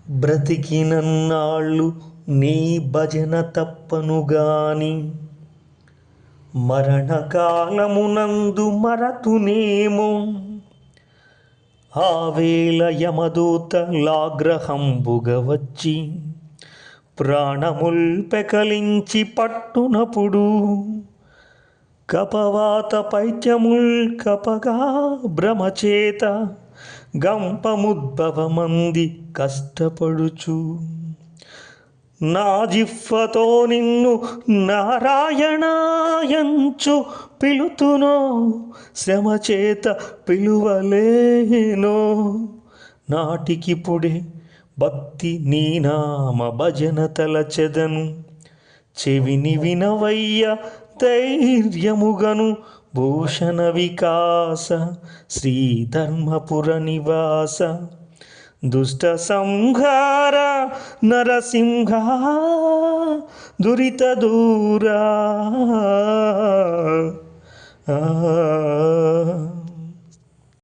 బ్రతికినన్నాళ్ళు నీ భజన తప్పనుగాని మరణకాలమునందు మరతునేమో. ఆవేళ యమదూత లాగ్రహంబుగ వచ్చి ప్రాణముల్ పెకలించి పట్టునప్పుడు కపవాత పైత్యముల్ కపగా భ్రమచేత గంపముద్భవమంది కష్టపడుచు. నా జిహ్వతో నిన్ను నారాయణాయంచు పిలుతునో శ్రమచేత పిలువలేనో. నాటికిపుడే భక్తి నీ నామ భజన తలచెదను. చెవిని వినవయ్య ధైర్యముగను. భూషణ వికాస శ్రీధర్మపుర నివాస దుష్ట సంహార నరసింహ దురిత దూరా.